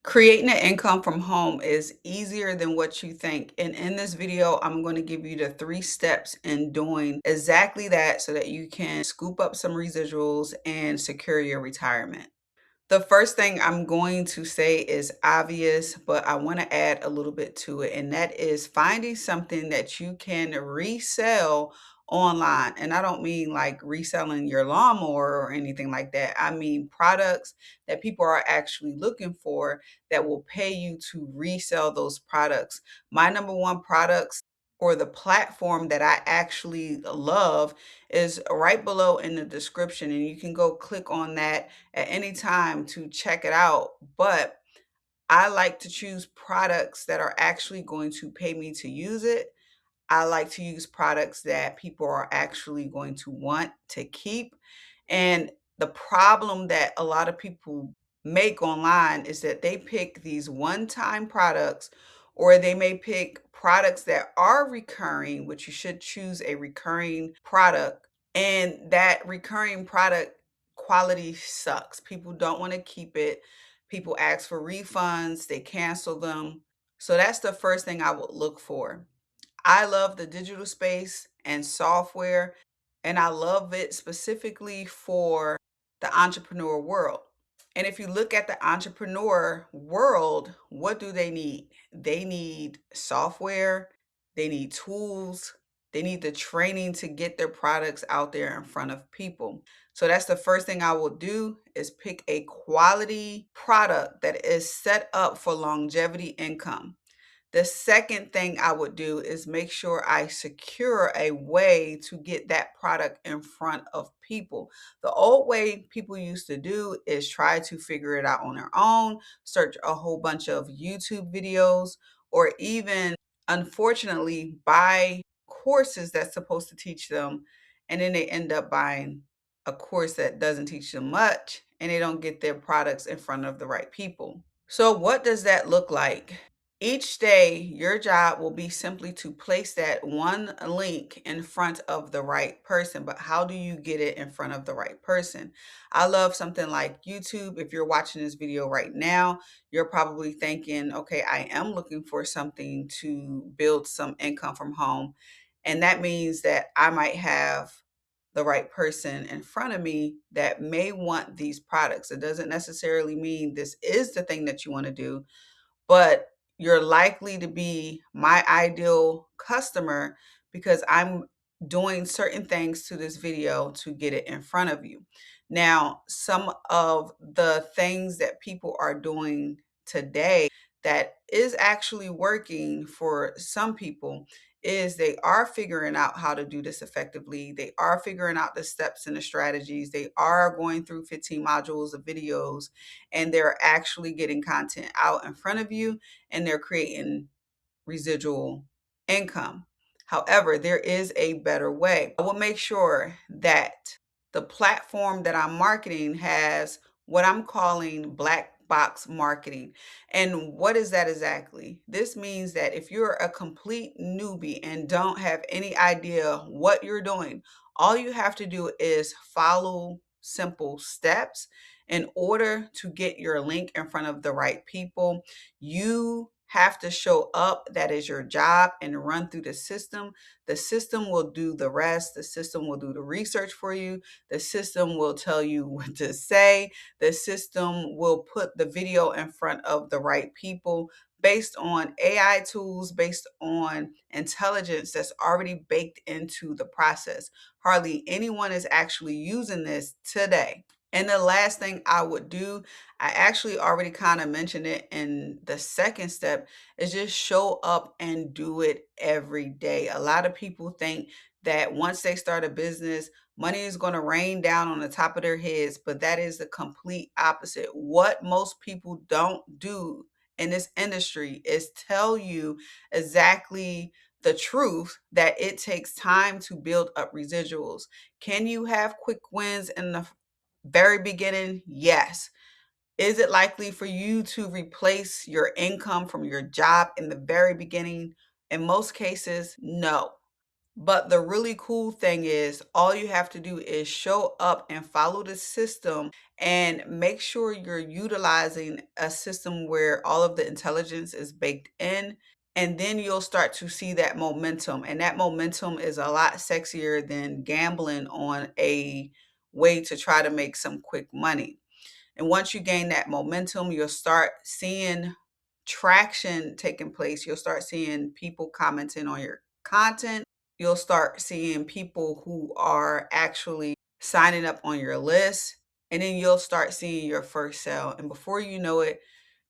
Creating an income from home is easier than what you think. And in this video, I'm going to give you the 3 steps in doing exactly that so that you can scoop up some residuals and secure your retirement. The first thing I'm going to say is obvious, but I want to add a little bit to it, and that is finding something that you can resell online. And I don't mean like reselling your lawnmower or anything like that. I mean products that people are actually looking for that will pay you to resell those products. My number one products or the platform that I actually love is right below in the description, and you can go click on that at any time to check it out. But I like to choose products that are actually going to pay me to use it. I like to use products that people are actually going to want to keep. And the problem that a lot of people make online is that they pick these one-time products, or they may pick products that are recurring, which you should choose a recurring product. And that recurring product quality sucks. People don't want to keep it. People ask for refunds, they cancel them. So that's the first thing I would look for. I love the digital space and software, and I love it specifically for the entrepreneur world. And if you look at the entrepreneur world, what do they need? They need software, they need tools, they need the training to get their products out there in front of people. So that's the first thing I will do is pick a quality product that is set up for longevity income. The second thing I would do is make sure I secure a way to get that product in front of people. The old way people used to do is try to figure it out on their own, search a whole bunch of YouTube videos, or even, unfortunately, buy courses that's supposed to teach them. And then they end up buying a course that doesn't teach them much, and they don't get their products in front of the right people. So, what does that look like? Each day, your job will be simply to place that one link in front of the right person. But how do you get it in front of the right person? I love something like YouTube. If you're watching this video right now, you're probably thinking, okay, I am looking for something to build some income from home. And that means that I might have the right person in front of me that may want these products. It doesn't necessarily mean this is the thing that you want to do, but you're likely to be my ideal customer because I'm doing certain things to this video to get it in front of you. Now, some of the things that people are doing today that is actually working for some people is they are figuring out how to do this effectively. They are figuring out the steps and the strategies. They are going through 15 modules of videos, and they're actually getting content out in front of you, and they're creating residual income. However, there is a better way. I will make sure that the platform that I'm marketing has what I'm calling black box marketing. And what is that exactly? This means that if you're a complete newbie and don't have any idea what you're doing, all you have to do is follow simple steps in order to get your link in front of the right people. You have to show up. That is your job, and run through the system. The system will do the rest. The system will do the research for you. The system will tell you what to say. The system will put the video in front of the right people based on AI tools, based on intelligence that's already baked into the process. Hardly anyone is actually using this today. And the last thing I would do, I actually already kind of mentioned it in the second step, is just show up and do it every day. A lot of people think that once they start a business, money is going to rain down on the top of their heads, but that is the complete opposite. What most people don't do in this industry is tell you exactly the truth that it takes time to build up residuals. Can you have quick wins in the very beginning? Yes. Is it likely for you to replace your income from your job in the very beginning? In most cases, no. But the really cool thing is all you have to do is show up and follow the system and make sure you're utilizing a system where all of the intelligence is baked in. And then you'll start to see that momentum. And that momentum is a lot sexier than gambling on a way to try to make some quick money. And once you gain that momentum, you'll start seeing traction taking place. You'll start seeing people commenting on your content. You'll start seeing people who are actually signing up on your list. And then you'll start seeing your first sale. And before you know it,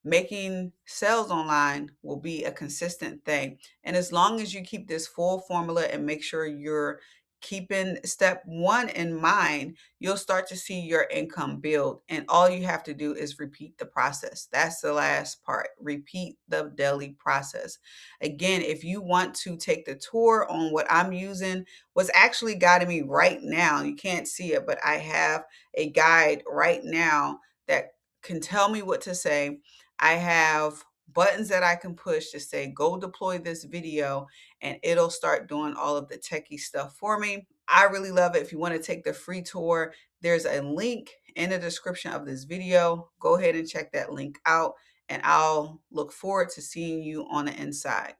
making sales online will be a consistent thing. And as long as you keep this full formula and make sure you're keeping step one in mind, you'll start to see your income build. And all you have to do is repeat the process. That's the last part. Repeat the daily process. Again, if you want to take the tour on what I'm using, what's actually guiding me right now, you can't see it, but I have a guide right now that can tell me what to say. I have buttons that I can push to say, go deploy this video, and it'll start doing all of the techie stuff for me. I really love it. If you want to take the free tour, there's a link in the description of this video. Go ahead and check that link out, and I'll look forward to seeing you on the inside.